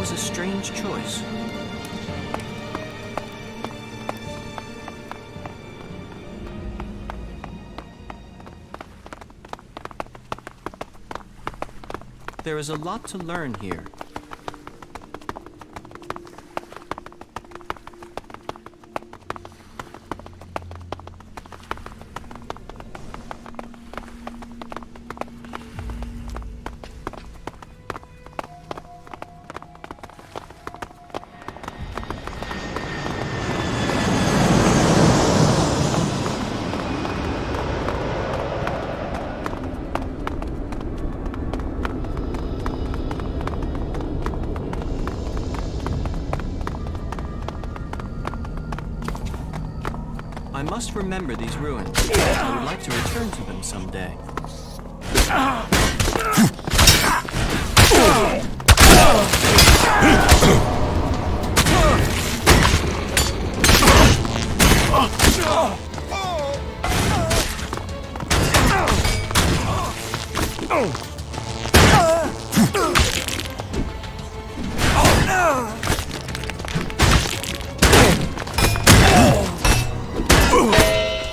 was a strange choice. There is a lot to learn here. I must remember these ruins. I would like to return to them someday.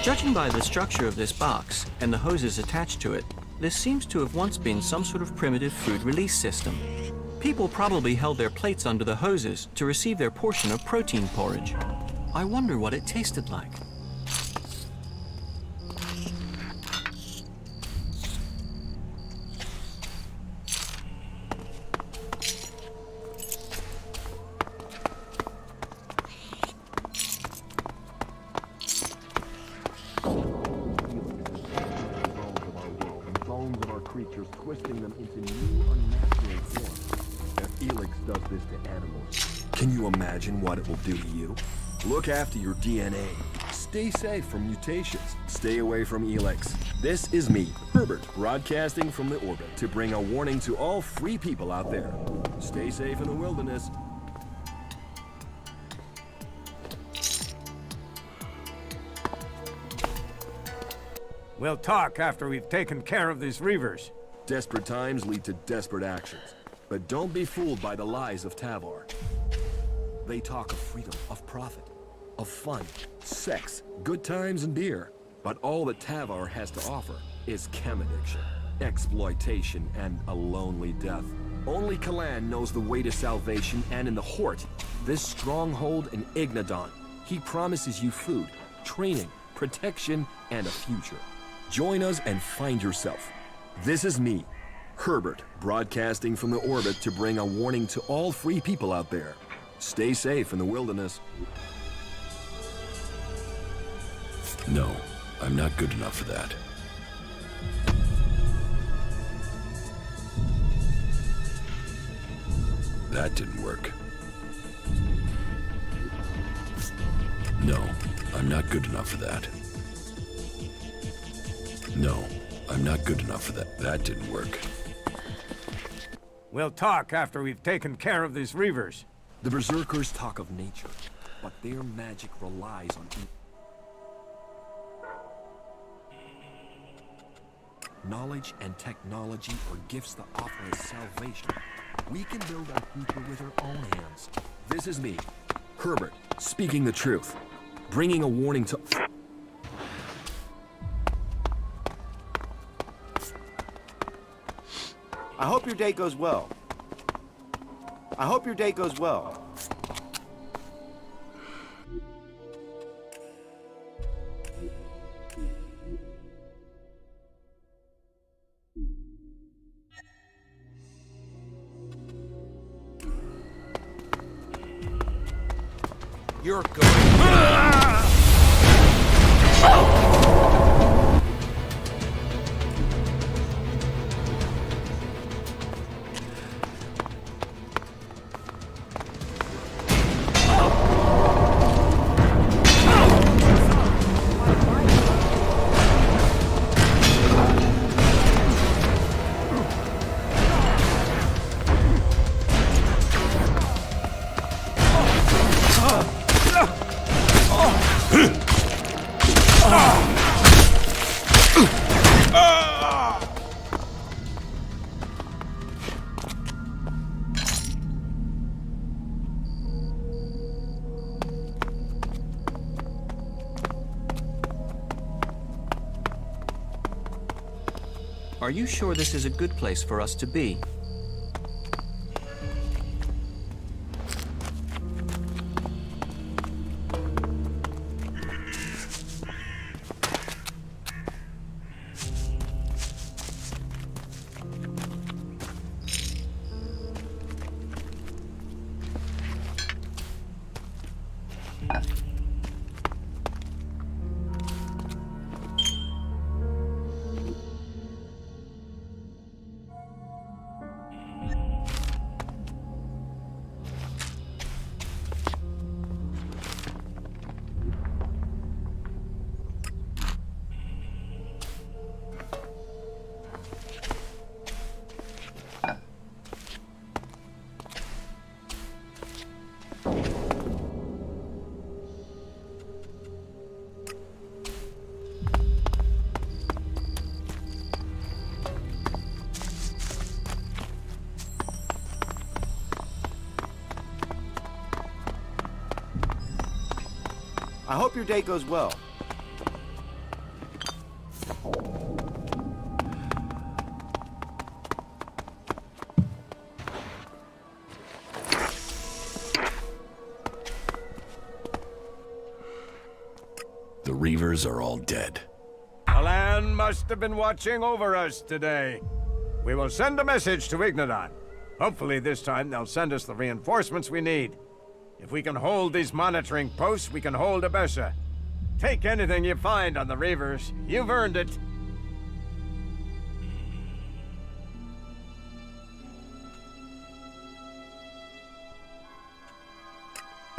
Judging by the structure of this box and the hoses attached to it, this seems to have once been some sort of primitive food release system. People probably held their plates under the hoses to receive their portion of protein porridge. I wonder what it tasted like. Creatures, twisting them into new, unnatural forms. If Elix does this to animals, can you imagine what it will do to you? Look after your DNA. Stay safe from mutations. Stay away from Elix. This is me, Herbert, broadcasting from the orbit to bring a warning to all free people out there. Stay safe in the wilderness. We'll talk after we've taken care of these Reavers. Desperate times lead to desperate actions. But don't be fooled by the lies of Tavar. They talk of freedom, of profit, of fun, sex, good times, and beer. But all that Tavar has to offer is chem addiction, exploitation, and a lonely death. Only Kalan knows the way to salvation, and in the Hort, this stronghold in Ignadon, he promises you food, training, protection, and a future. Join us and find yourself. This is me, Herbert, broadcasting from the orbit to bring a warning to all free people out there. Stay safe in the wilderness. No, I'm not good enough for that. That didn't work. No, I'm not good enough for that. No, I'm not good enough for that. That didn't work. We'll talk after we've taken care of these Reavers. The Berserkers talk of nature, but their magic relies on knowledge and technology are gifts that offer us salvation. We can build our future with our own hands. This is me, Herbert, speaking the truth, bringing a warning to... I hope your day goes well. I hope your day goes well. You're going... Are you sure this is a good place for us to be? I hope your day goes well. The Reavers are all dead. The land must have been watching over us today. We will send a message to Ignodon. Hopefully this time they'll send us the reinforcements we need. If we can hold these monitoring posts, we can hold Abessa. Take anything you find on the Reavers. You've earned it.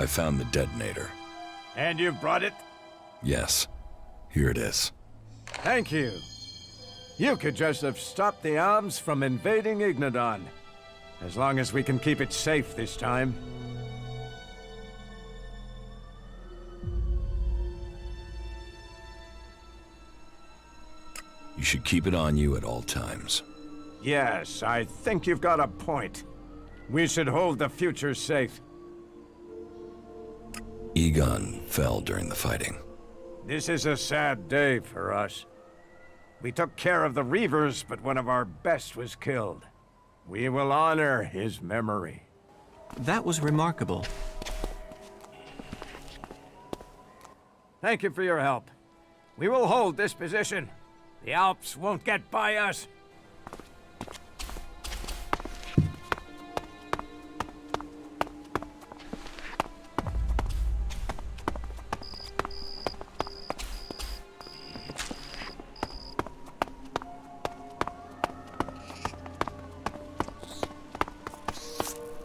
I found the detonator. And you've brought it? Yes. Here it is. Thank you. You could just have stopped the Alms from invading Ignodon. As long as we can keep it safe this time. You should keep it on you at all times. Yes, I think you've got a point. We should hold the future safe. Egon fell during the fighting. This is a sad day for us. We took care of the Reavers, but one of our best was killed. We will honor his memory. That was remarkable. Thank you for your help. We will hold this position. The Alps won't get by us.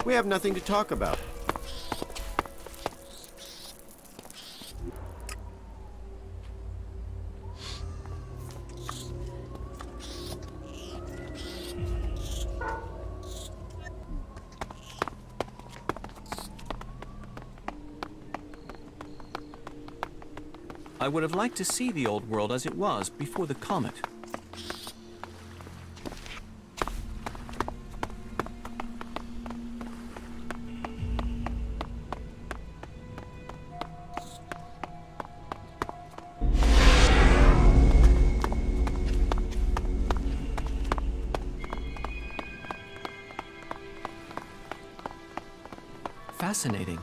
We have nothing to talk about. I would have liked to see the old world as it was before the comet. Fascinating.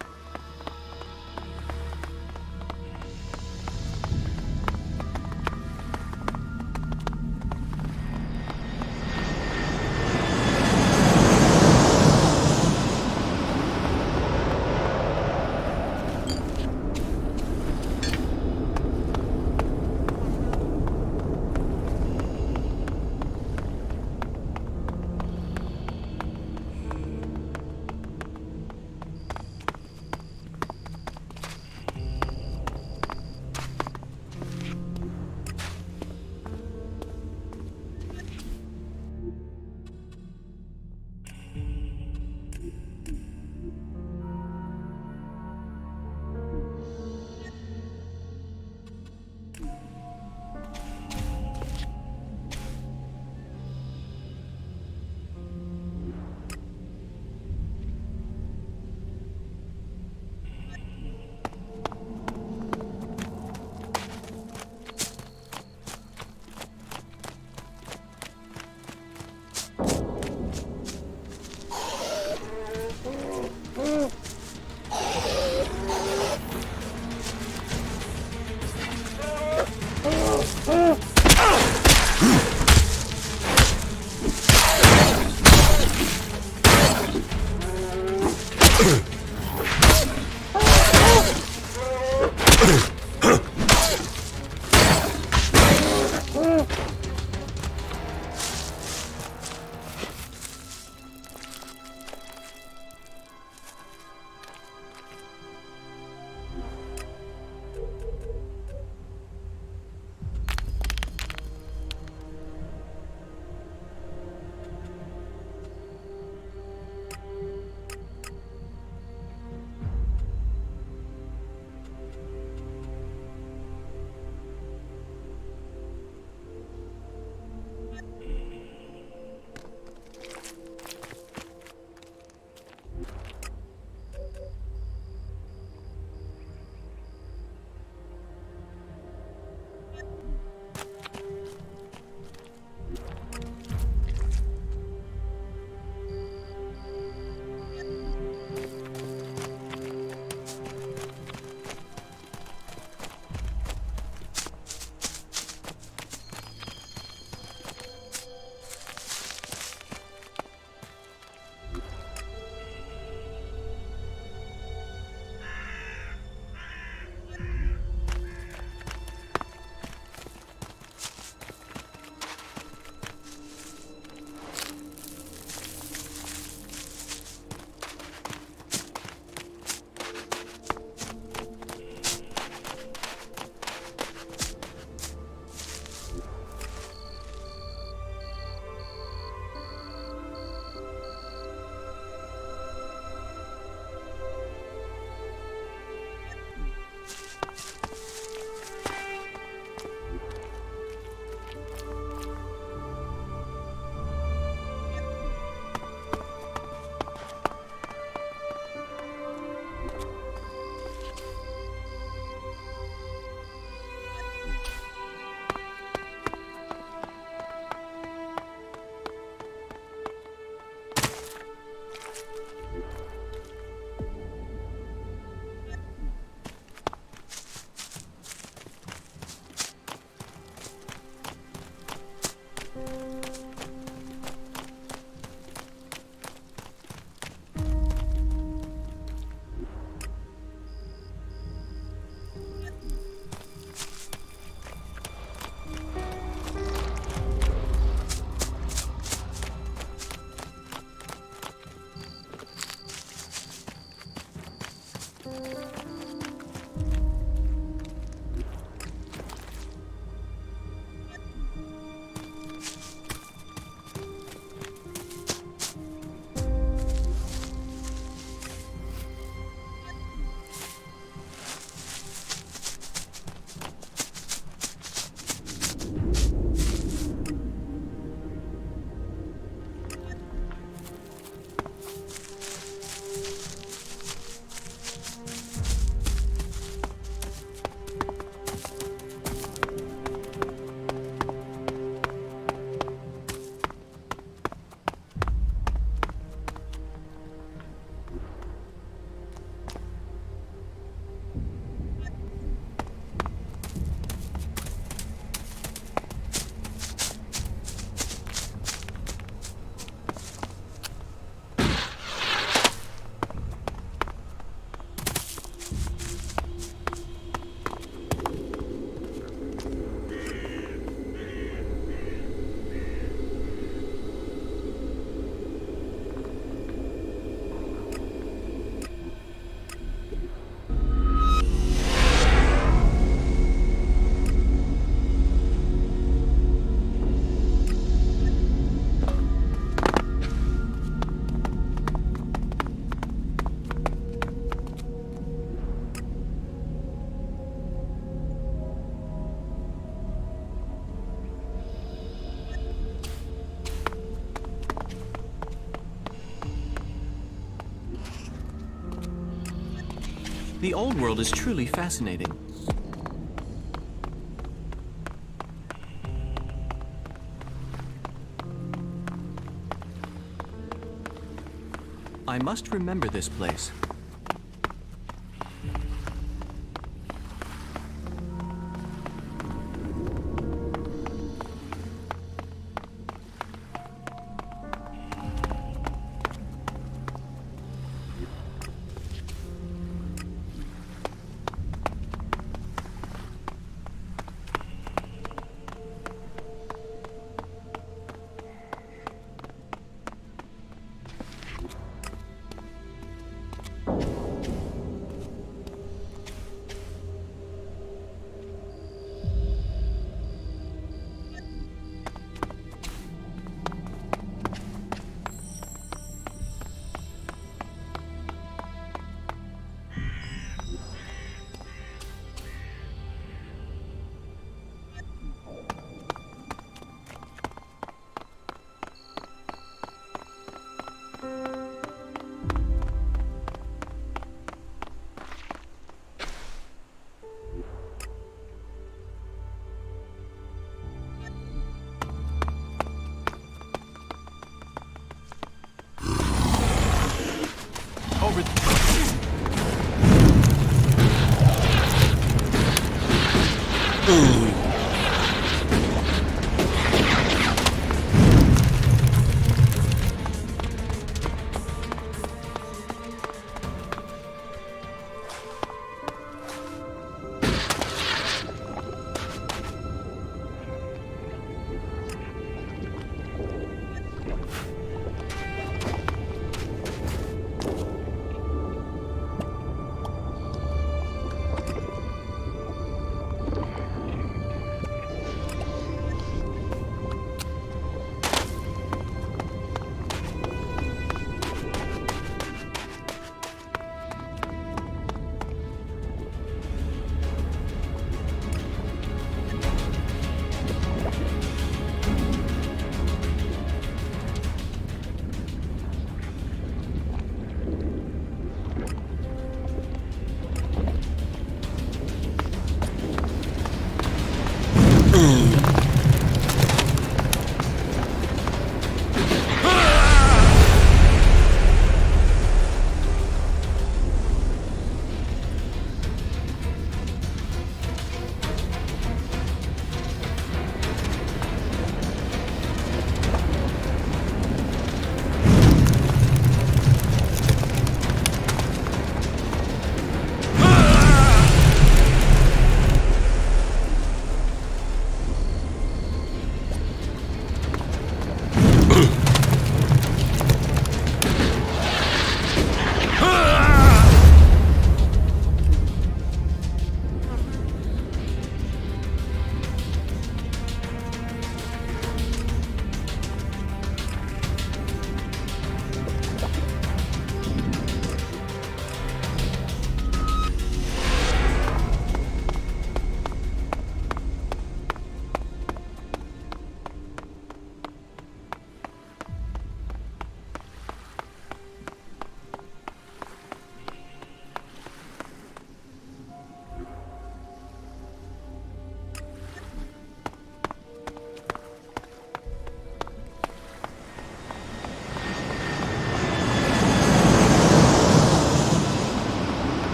The old world is truly fascinating. I must remember this place. over...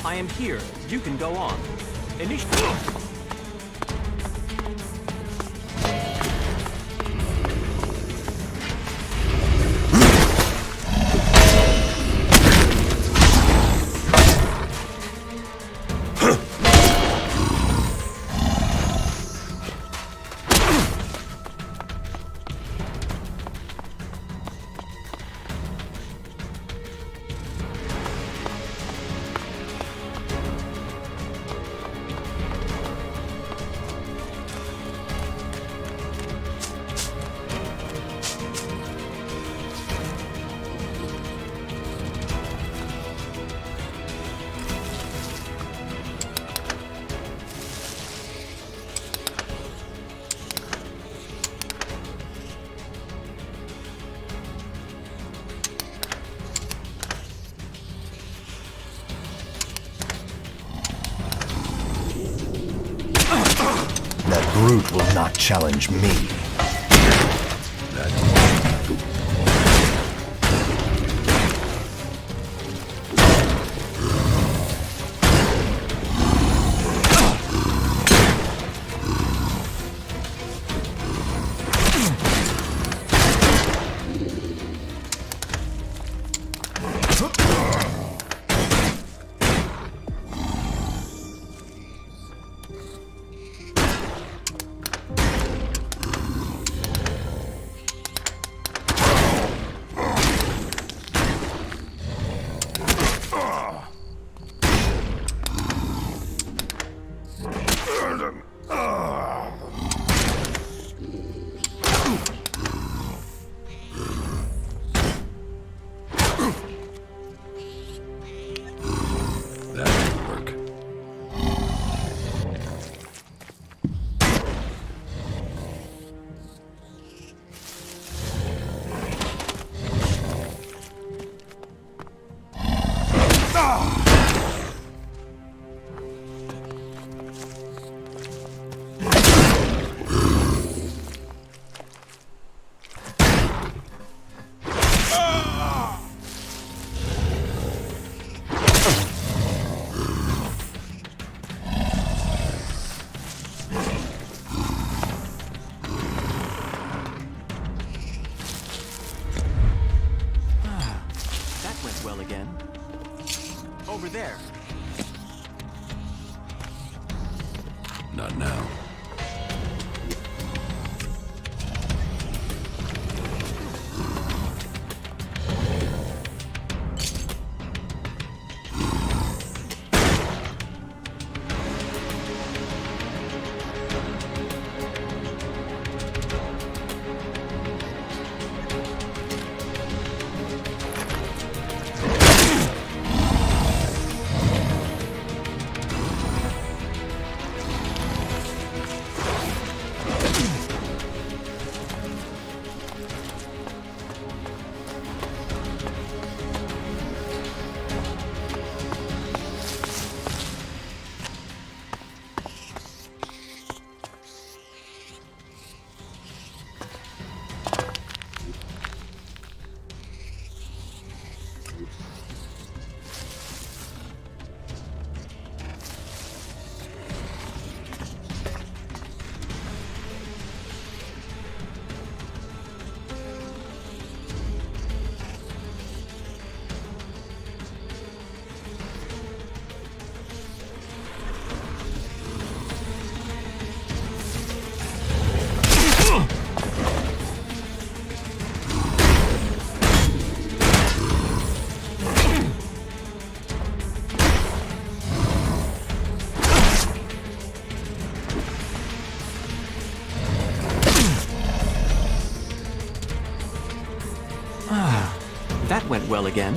I am here. You can go on. Initiate. That brute will not challenge me. That went well again. Over there. Not now. That went well again.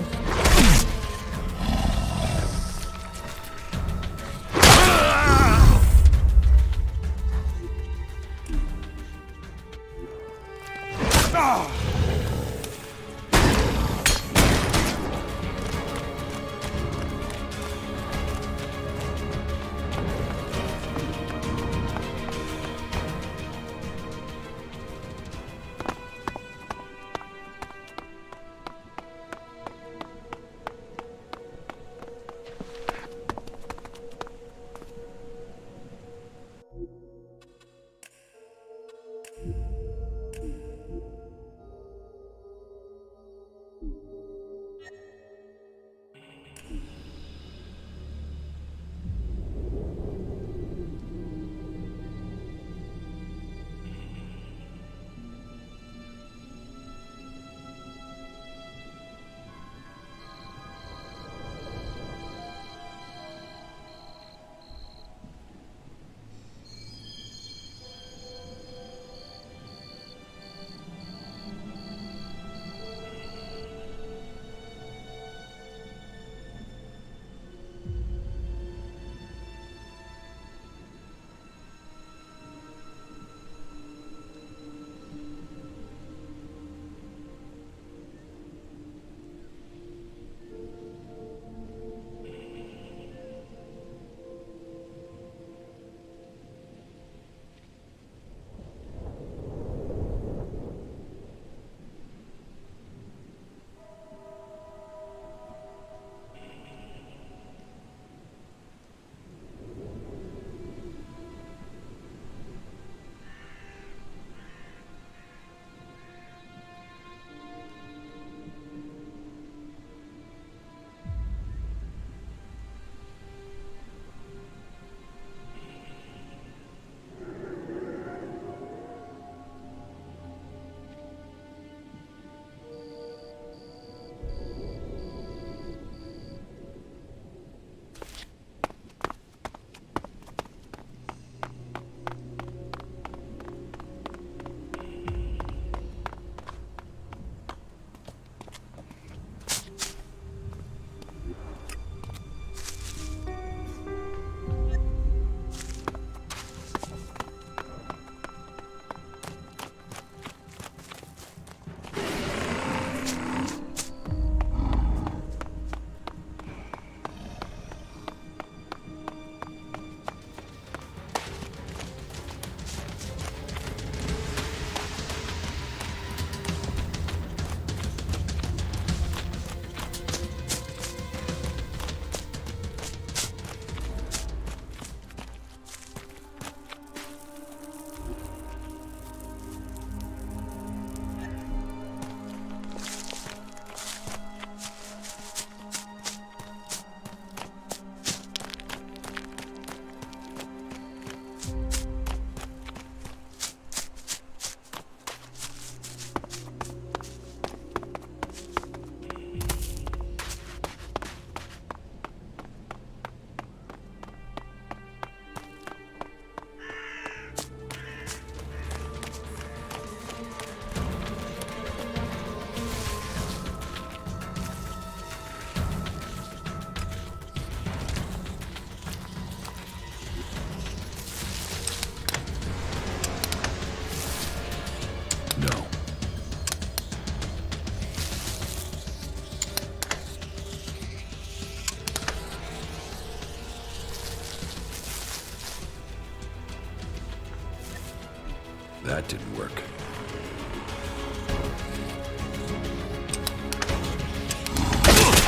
That didn't work.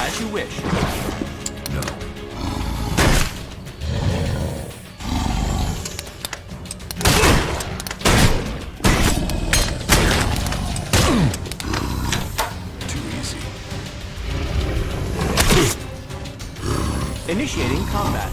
As you wish. No. Too easy. Initiating combat.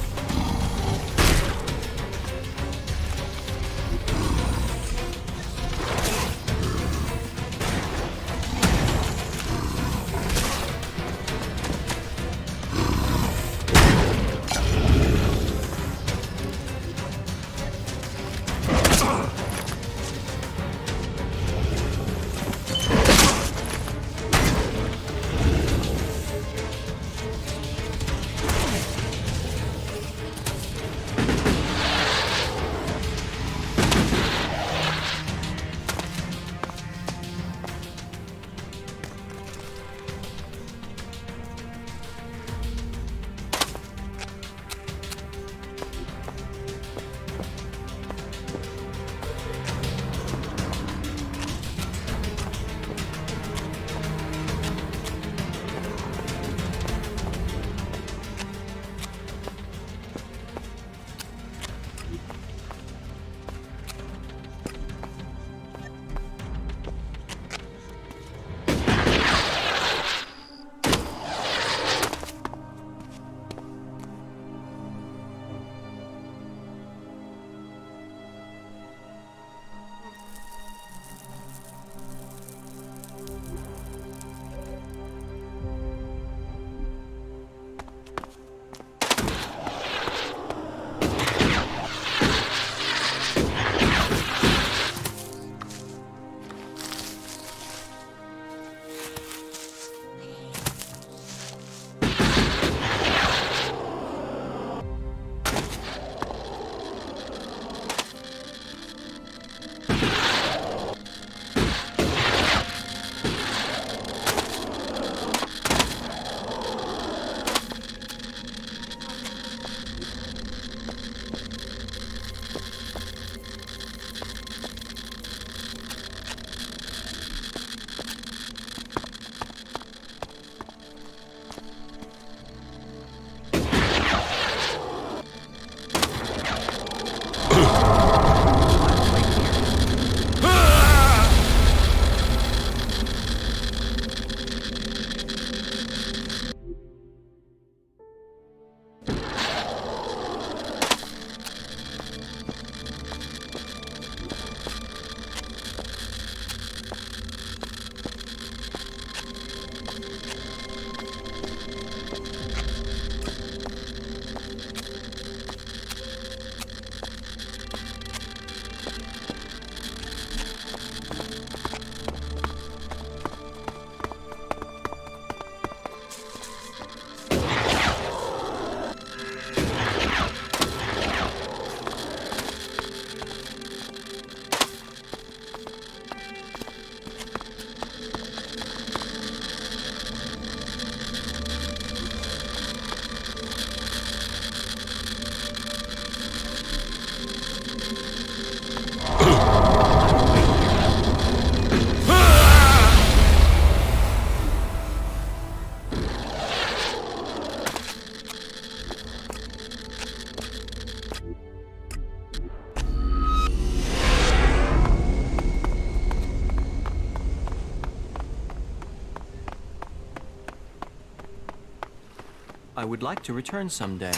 I would like to return someday.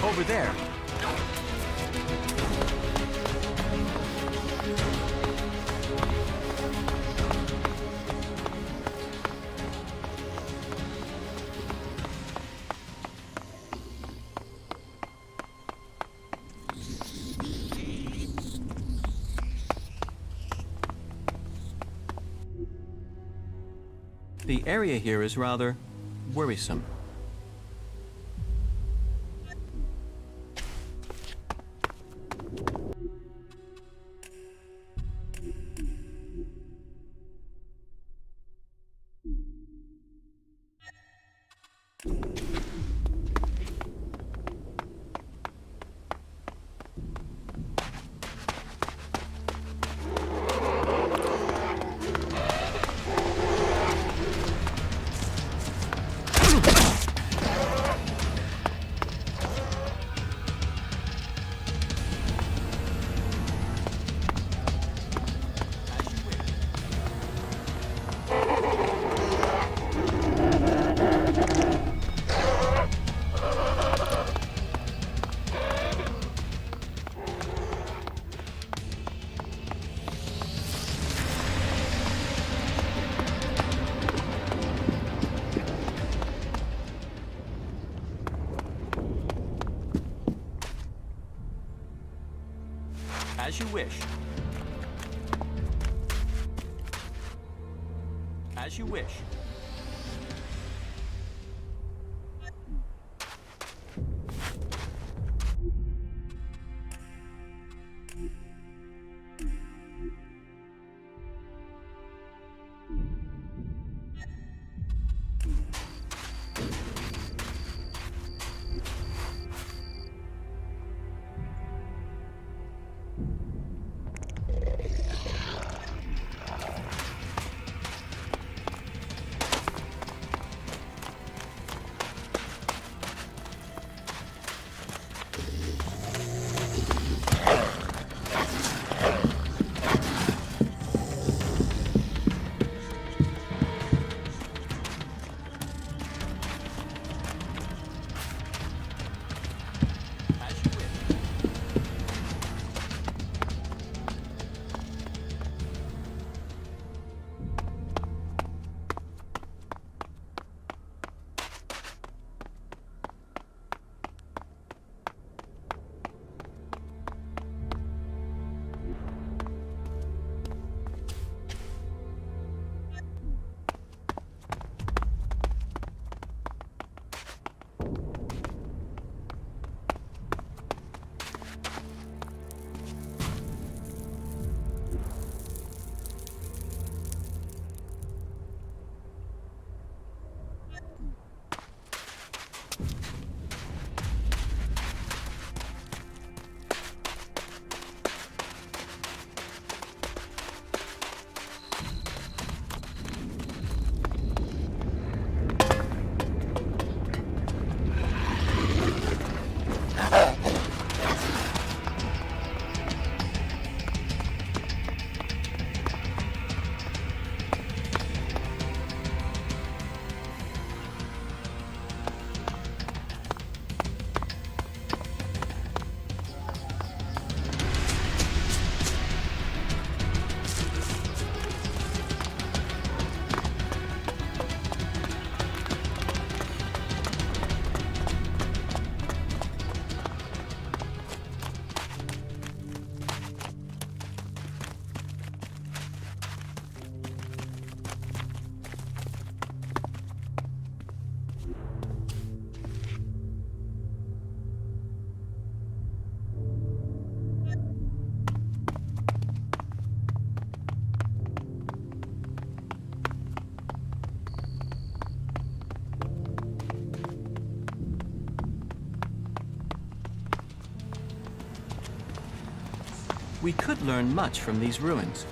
Over there. The area here is rather worrisome. As you wish. As you wish. We could learn much from these ruins.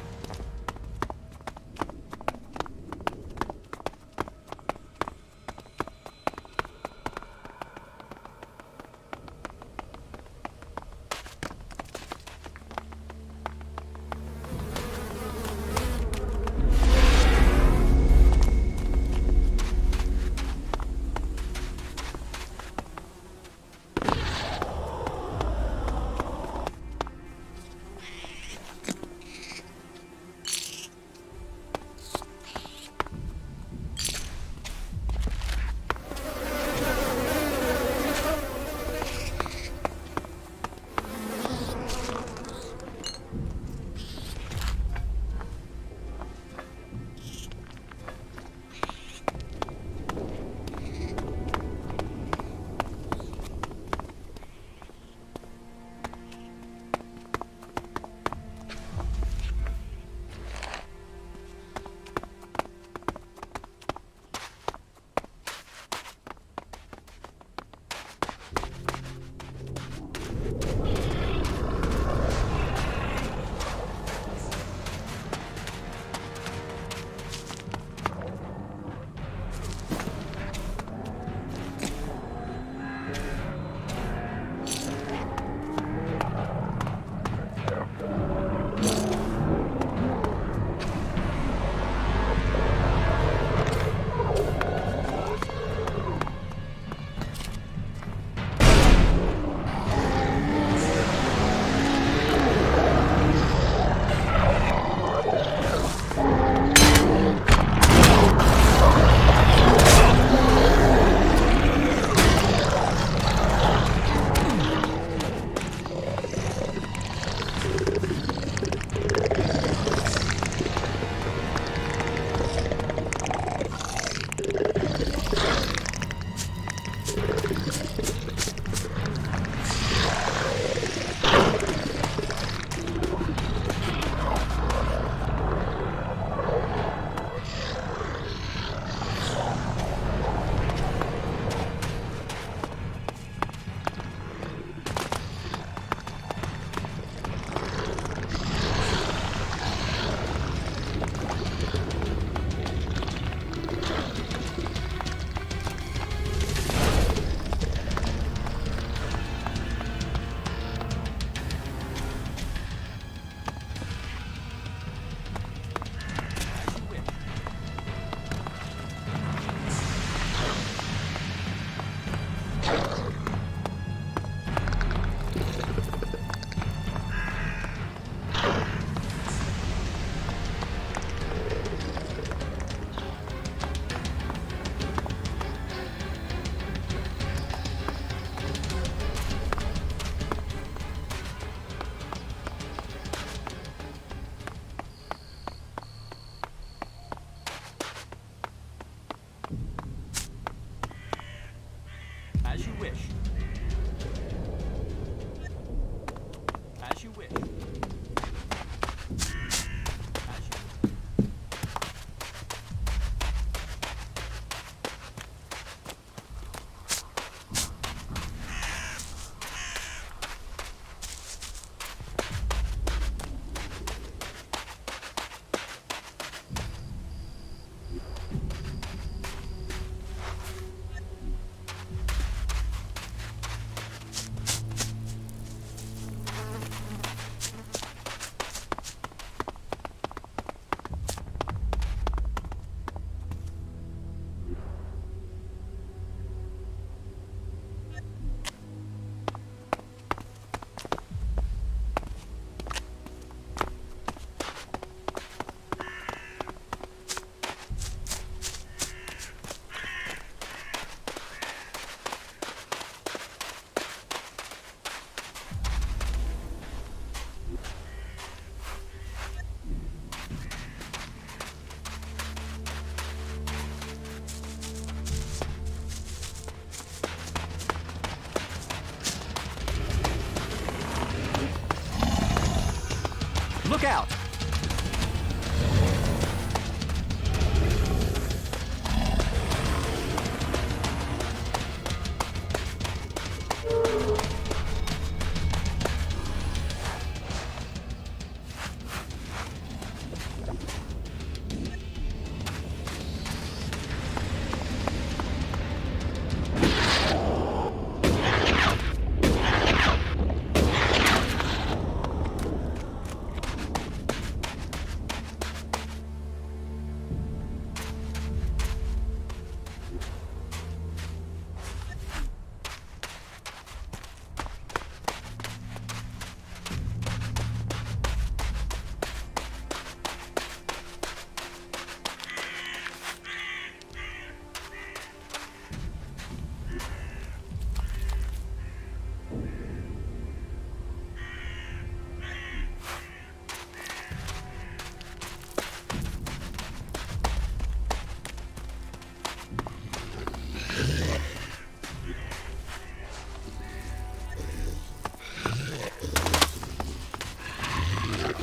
As you wish. As you wish. As you Look out!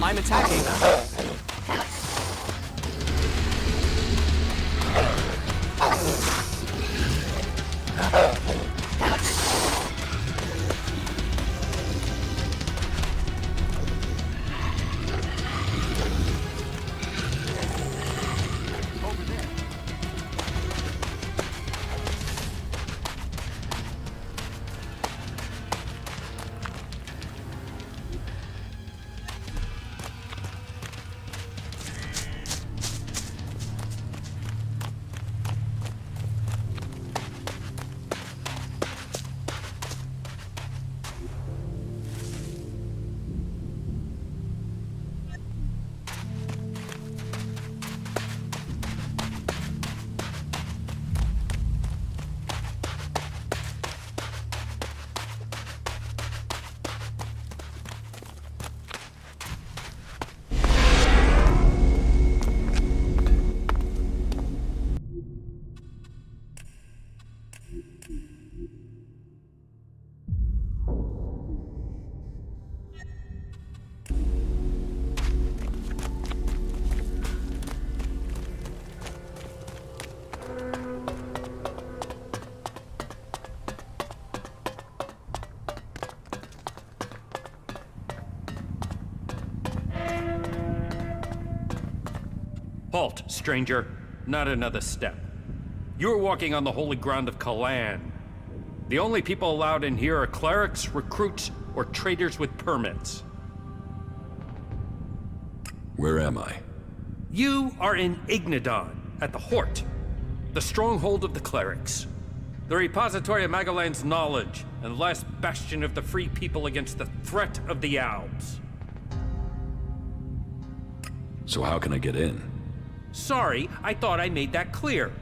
I'm attacking. Halt, stranger. Not another step. You're walking on the holy ground of Kalan. The only people allowed in here are clerics, recruits, or traders with permits. Where am I? You are in Ignadon, at the Hort, the stronghold of the clerics. The repository of Magalan's knowledge, and the last bastion of the free people against the threat of the Alps. So how can I get in? Sorry, I thought I made that clear.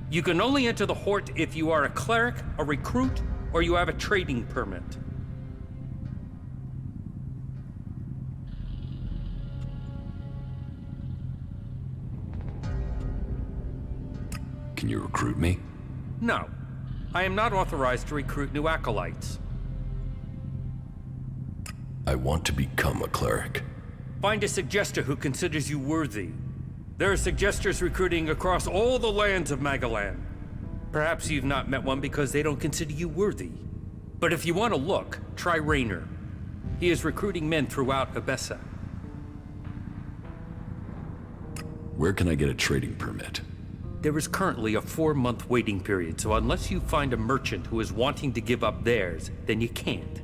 You can only enter the Hort if you are a cleric, a recruit, or you have a trading permit. Can you recruit me? No. I am not authorized to recruit new acolytes. I want to become a cleric. Find a suggester who considers you worthy. There are suggesters recruiting across all the lands of Magalan. Perhaps you've not met one because they don't consider you worthy. But if you want to look, try Raynor. He is recruiting men throughout Abessa. Where can I get a trading permit? There is currently a 4-month waiting period, so unless you find a merchant who is wanting to give up theirs, then you can't.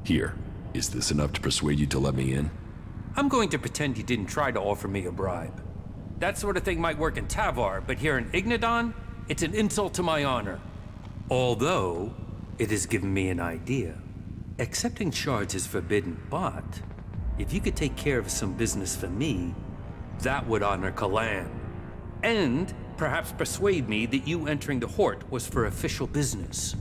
Here. Is this enough to persuade you to let me in? I'm going to pretend you didn't try to offer me a bribe. That sort of thing might work in Tavar, but here in Ignadon, it's an insult to my honor. Although, it has given me an idea. Accepting shards is forbidden, but if you could take care of some business for me, that would honor Kalan. And perhaps persuade me that you entering the Hort was for official business.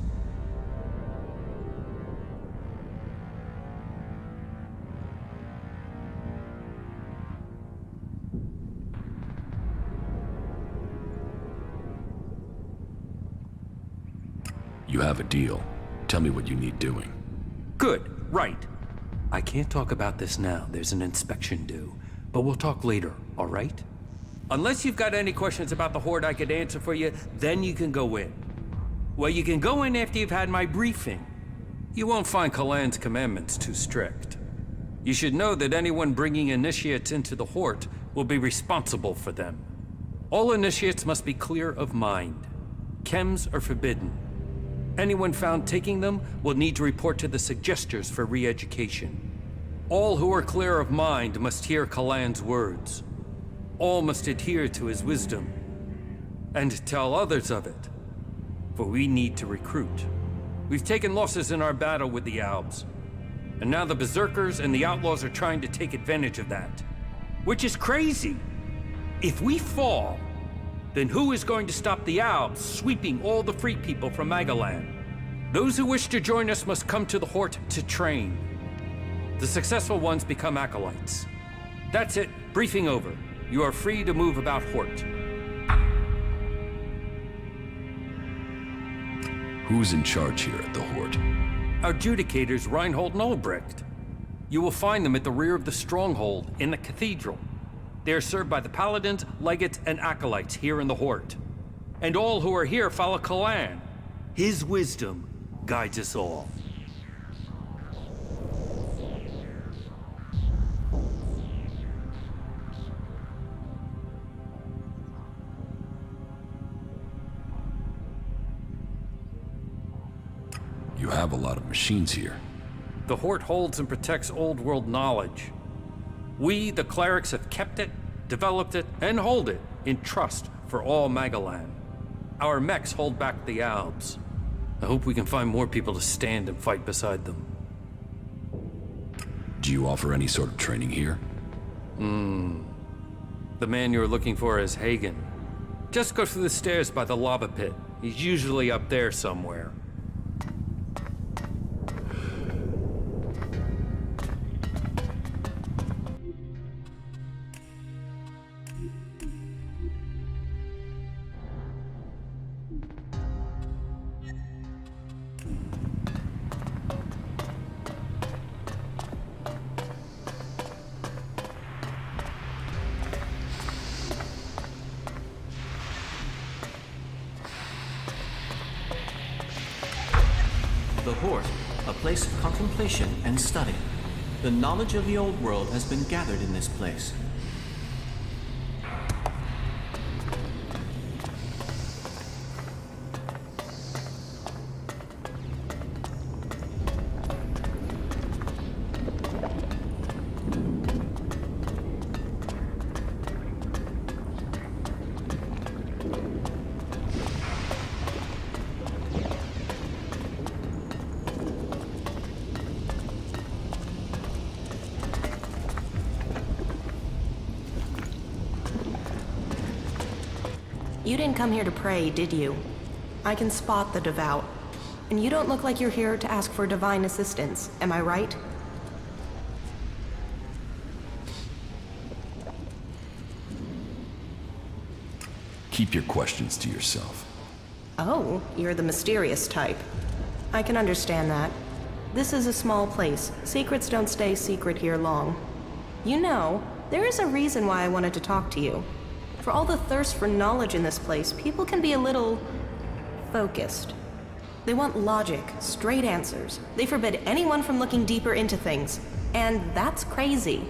You have a deal. Tell me what you need doing. Good, right. I can't talk about this now. There's an inspection due. But we'll talk later, all right? Unless you've got any questions about the Horde I could answer for you, then you can go in. Well, you can go in after you've had my briefing. You won't find Kalan's commandments too strict. You should know that anyone bringing initiates into the Horde will be responsible for them. All initiates must be clear of mind. Chems are forbidden. Anyone found taking them will need to report to the suggesters for re-education. All who are clear of mind must hear Kalan's words. All must adhere to his wisdom, and tell others of it. For we need to recruit. We've taken losses in our battle with the Albs, and now the Berserkers and the Outlaws are trying to take advantage of that. Which is crazy. If we fall, then who is going to stop the Albs sweeping all the free people from Magalan? Those who wish to join us must come to the Hort to train. The successful ones become acolytes. That's it. Briefing over. You are free to move about Hort. Who's in charge here at the Horde? Our adjudicators, Reinhold and Albrecht. You will find them at the rear of the stronghold in the cathedral. They are served by the paladins, legates, and acolytes here in the Hort. And all who are here follow Kalan. His wisdom guides us all. You have a lot of machines here. The Hort holds and protects old world knowledge. We, the clerics, have kept it, developed it, and hold it in trust for all Magalan. Our mechs hold back the Albs. I hope we can find more people to stand and fight beside them. Do you offer any sort of training here? The man you're looking for is Hagen. Just go through the stairs by the lava pit. He's usually up there somewhere. The Hort, a place of contemplation and study. The knowledge of the old world has been gathered in this place. You didn't come here to pray, did you? I can spot the devout. And you don't look like you're here to ask for divine assistance, am I right? Keep your questions to yourself. Oh, you're the mysterious type. I can understand that. This is a small place. Secrets don't stay secret here long. You know, there is a reason why I wanted to talk to you. For all the thirst for knowledge in this place, people can be a little focused. They want logic, straight answers. They forbid anyone from looking deeper into things. And that's crazy.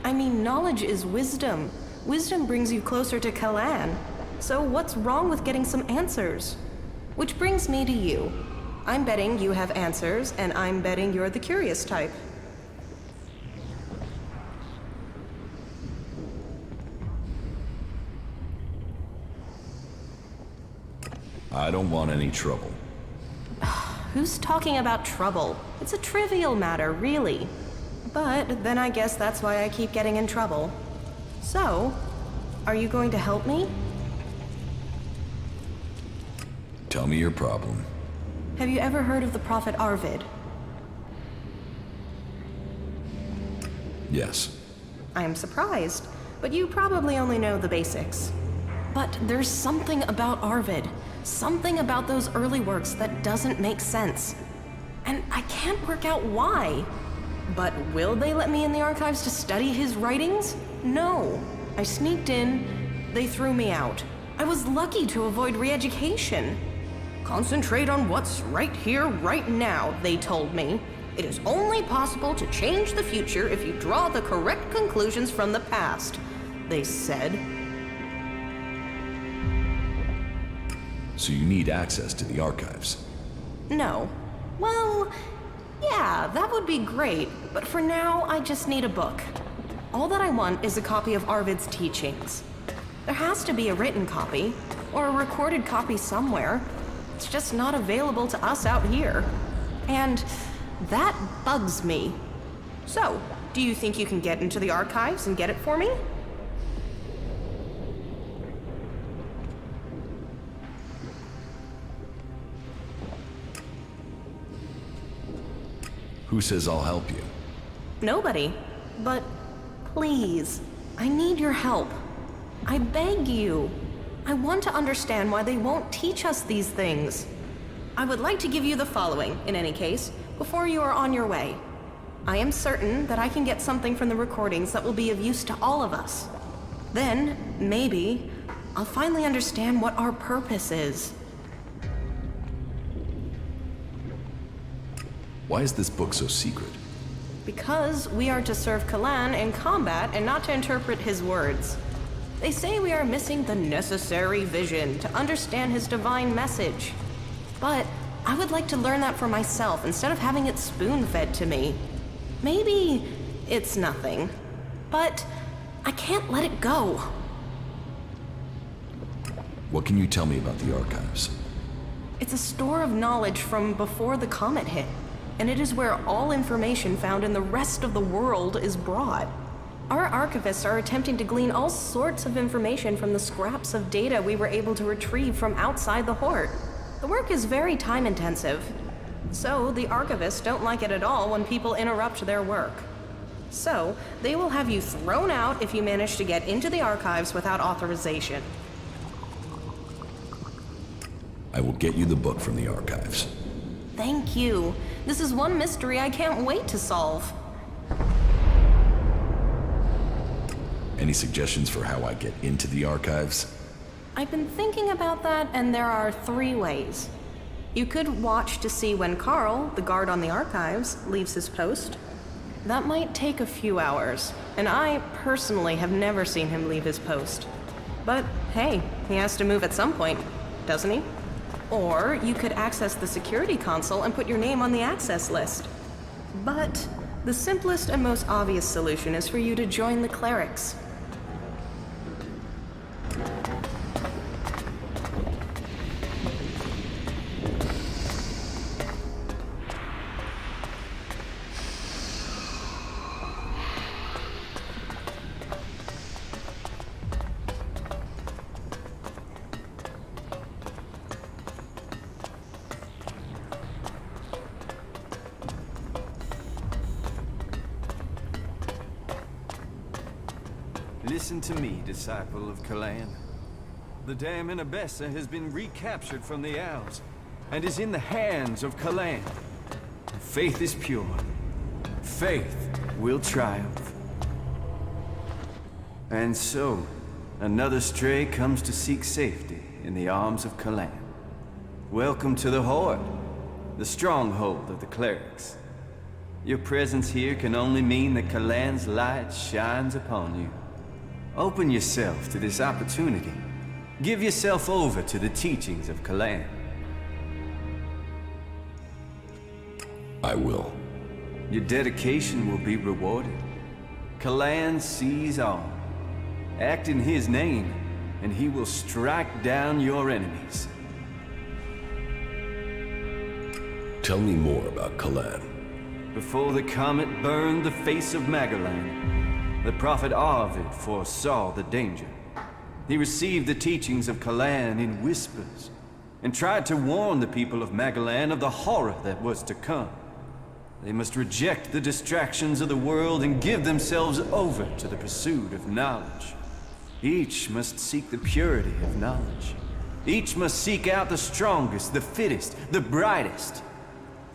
I mean, knowledge is wisdom. Wisdom brings you closer to Kalan. So what's wrong with getting some answers? Which brings me to you. I'm betting you have answers, and I'm betting you're the curious type. I don't want any trouble. Who's talking about trouble? It's a trivial matter, really. But then I guess that's why I keep getting in trouble. So, are you going to help me? Tell me your problem. Have you ever heard of the Prophet Arvid? Yes. I am surprised, but you probably only know the basics. But there's something about Arvid, something about those early works that doesn't make sense. And I can't work out why. But will they let me in the archives to study his writings? No. I sneaked in, they threw me out. I was lucky to avoid re-education. Concentrate on what's right here, right now, they told me. It is only possible to change the future if you draw the correct conclusions from the past, they said. So you need access to the archives? No. Well, yeah, that would be great, but for now, I just need a book. All that I want is a copy of Arvid's teachings. There has to be a written copy, or a recorded copy somewhere. It's just not available to us out here. And that bugs me. So, do you think you can get into the archives and get it for me? Who says I'll help you? Nobody. But please, I need your help. I beg you. I want to understand why they won't teach us these things. I would like to give you the following, in any case, before you are on your way. I am certain that I can get something from the recordings that will be of use to all of us. Then, maybe, I'll finally understand what our purpose is. Why is this book so secret? Because we are to serve Kalan in combat and not to interpret his words. They say we are missing the necessary vision to understand his divine message. But I would like to learn that for myself instead of having it spoon-fed to me. Maybe it's nothing, but I can't let it go. What can you tell me about the archives? It's a store of knowledge from before the comet hit, and it is where all information found in the rest of the world is brought. Our archivists are attempting to glean all sorts of information from the scraps of data we were able to retrieve from outside the Horde. The work is very time-intensive, so the archivists don't like it at all when people interrupt their work. So, they will have you thrown out if you manage to get into the archives without authorization. I will get you the book from the archives. Thank you. This is one mystery I can't wait to solve. Any suggestions for how I get into the archives? I've been thinking about that, and there are 3 ways. You could watch to see when Carl, the guard on the archives, leaves his post. That might take a few hours, and I personally have never seen him leave his post. But hey, he has to move at some point, doesn't he? Or you could access the security console and put your name on the access list. But the simplest and most obvious solution is for you to join the clerics. Listen to me, disciple of Kalan. The dam in Abessa has been recaptured from the Owls, and is in the hands of Kalan. Faith is pure. Faith will triumph. And so, another stray comes to seek safety in the arms of Kalan. Welcome to the Horde, the stronghold of the clerics. Your presence here can only mean that Kalan's light shines upon you. Open yourself to this opportunity. Give yourself over to the teachings of Kalan. I will. Your dedication will be rewarded. Kalan sees all. Act in his name, and he will strike down your enemies. Tell me more about Kalan. Before the comet burned the face of Magalan, the prophet Arvid foresaw the danger. He received the teachings of Kalan in whispers, and tried to warn the people of Magalan of the horror that was to come. They must reject the distractions of the world and give themselves over to the pursuit of knowledge. Each must seek the purity of knowledge. Each must seek out the strongest, the fittest, the brightest.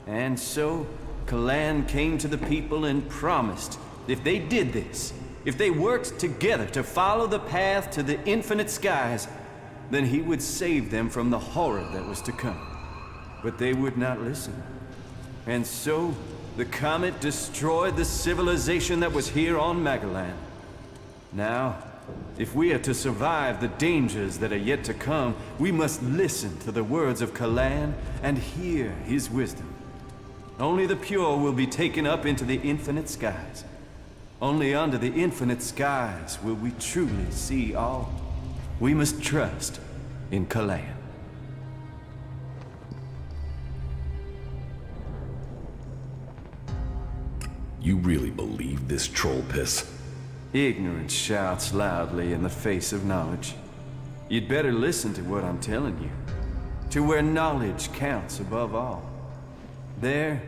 And so, Kalan came to the people and promised if they did this, if they worked together to follow the path to the infinite skies, then he would save them from the horror that was to come. But they would not listen. And so, the comet destroyed the civilization that was here on Magalan. Now, if we are to survive the dangers that are yet to come, we must listen to the words of Kalan and hear his wisdom. Only the pure will be taken up into the infinite skies. Only under the infinite skies will we truly see all. We must trust in Kalan. You really believe this troll piss? Ignorance shouts loudly in the face of knowledge. You'd better listen to what I'm telling you. To where knowledge counts above all. There,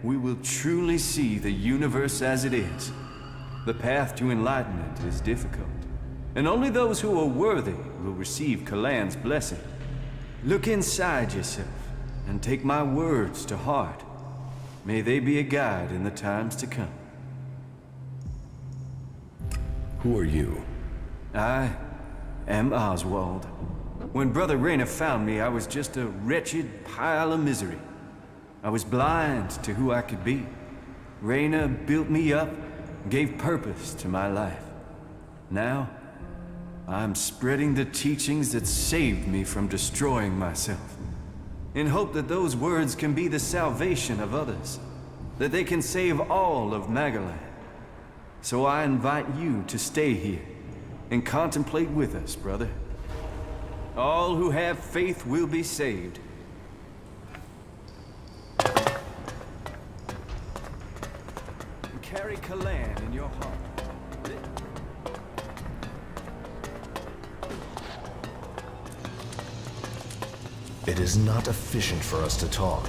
we will truly see the universe as it is. The path to enlightenment is difficult, and only those who are worthy will receive Kalan's blessing. Look inside yourself, and take my words to heart. May they be a guide in the times to come. Who are you? I am Oswald. When Brother Rayner found me, I was just a wretched pile of misery. I was blind to who I could be. Rayner built me up, gave purpose to my life. Now, I'm spreading the teachings that saved me from destroying myself, in hope that those words can be the salvation of others, that they can save all of Magaland. So I invite you to stay here and contemplate with us, brother. All who have faith will be saved. Carry Kalan in your heart. It is not efficient for us to talk.